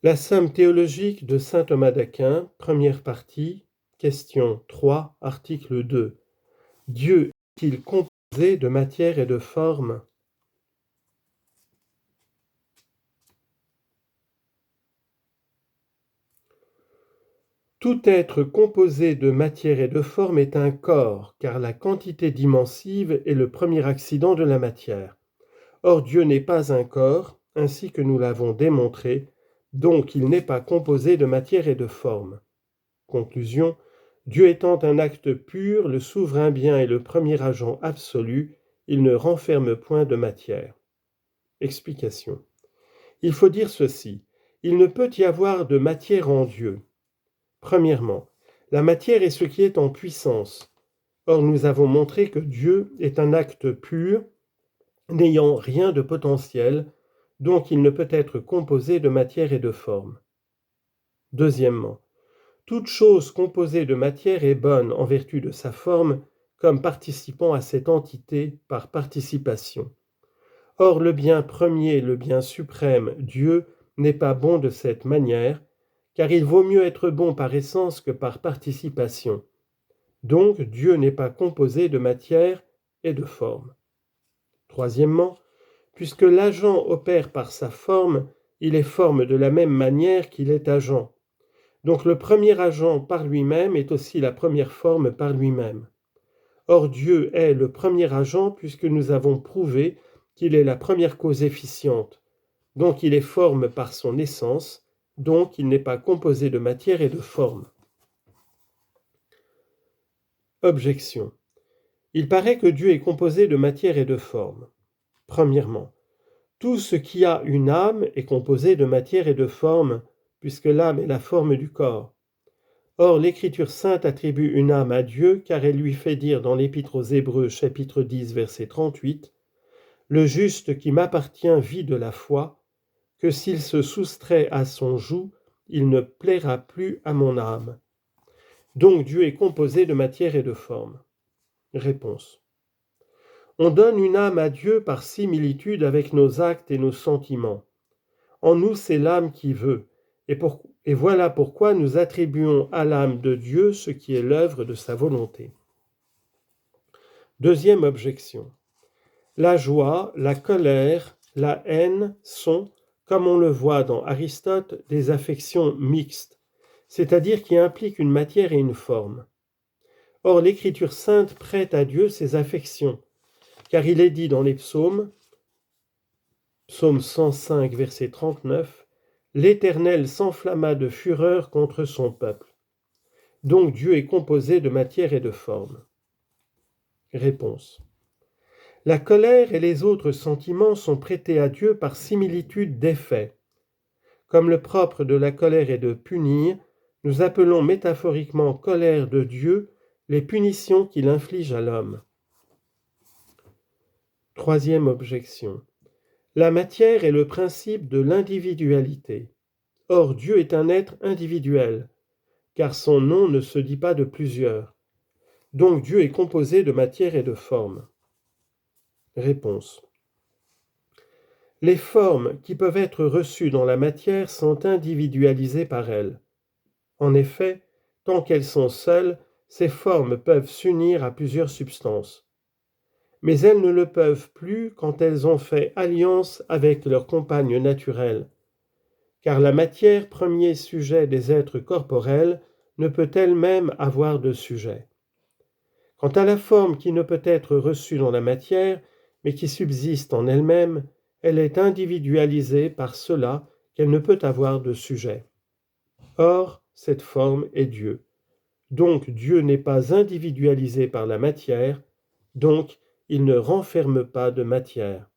La somme théologique de saint Thomas d'Aquin, première partie, question 3, article 2. Dieu est-il composé de matière et de forme? Tout être composé de matière et de forme est un corps, car la quantité dimensive est le premier accident de la matière. Or Dieu n'est pas un corps, ainsi que nous l'avons démontré, donc il n'est pas composé de matière et de forme. Conclusion, Dieu étant un acte pur, le souverain bien et le premier agent absolu, il ne renferme point de matière. Explication. Il faut dire ceci, il ne peut y avoir de matière en Dieu. Premièrement, la matière est ce qui est en puissance. Or nous avons montré que Dieu est un acte pur, n'ayant rien de potentiel, donc il ne peut être composé de matière et de forme. Deuxièmement, toute chose composée de matière est bonne en vertu de sa forme, comme participant à cette entité par participation. Or le bien premier, le bien suprême, Dieu, n'est pas bon de cette manière, car il vaut mieux être bon par essence que par participation. Donc Dieu n'est pas composé de matière et de forme. Troisièmement, puisque l'agent opère par sa forme, il est forme de la même manière qu'il est agent. Donc le premier agent par lui-même est aussi la première forme par lui-même. Or Dieu est le premier agent puisque nous avons prouvé qu'il est la première cause efficiente. Donc il est forme par son essence, donc il n'est pas composé de matière et de forme. Objection. Il paraît que Dieu est composé de matière et de forme. Premièrement, tout ce qui a une âme est composé de matière et de forme, puisque l'âme est la forme du corps. Or, l'Écriture sainte attribue une âme à Dieu, car elle lui fait dire dans l'Épître aux Hébreux, chapitre 10, verset 38, « Le juste qui m'appartient vit de la foi, que s'il se soustrait à son joug, il ne plaira plus à mon âme. » Donc Dieu est composé de matière et de forme. Réponse. On donne une âme à Dieu par similitude avec nos actes et nos sentiments. En nous, c'est l'âme qui veut, et voilà pourquoi nous attribuons à l'âme de Dieu ce qui est l'œuvre de sa volonté. Deuxième objection. La joie, la colère, la haine sont, comme on le voit dans Aristote, des affections mixtes, c'est-à-dire qui impliquent une matière et une forme. Or, l'Écriture sainte prête à Dieu ces affections, car il est dit dans les psaumes, psaume 105, verset 39, « L'Éternel s'enflamma de fureur contre son peuple. » Donc Dieu est composé de matière et de forme. Réponse. La colère et les autres sentiments sont prêtés à Dieu par similitude d'effet. Comme le propre de la colère est de punir, nous appelons métaphoriquement colère de Dieu les punitions qu'il inflige à l'homme. Troisième objection. La matière est le principe de l'individualité. Or Dieu est un être individuel, car son nom ne se dit pas de plusieurs. Donc Dieu est composé de matière et de forme. Réponse. Les formes qui peuvent être reçues dans la matière sont individualisées par elle. En effet, tant qu'elles sont seules, ces formes peuvent s'unir à plusieurs substances. Mais elles ne le peuvent plus quand elles ont fait alliance avec leur compagne naturelle, car la matière, premier sujet des êtres corporels, ne peut elle-même avoir de sujet. Quant à la forme qui ne peut être reçue dans la matière, mais qui subsiste en elle-même, elle est individualisée par cela qu'elle ne peut avoir de sujet. Or, cette forme est Dieu. Donc Dieu n'est pas individualisé par la matière, donc il ne renferme pas de matière.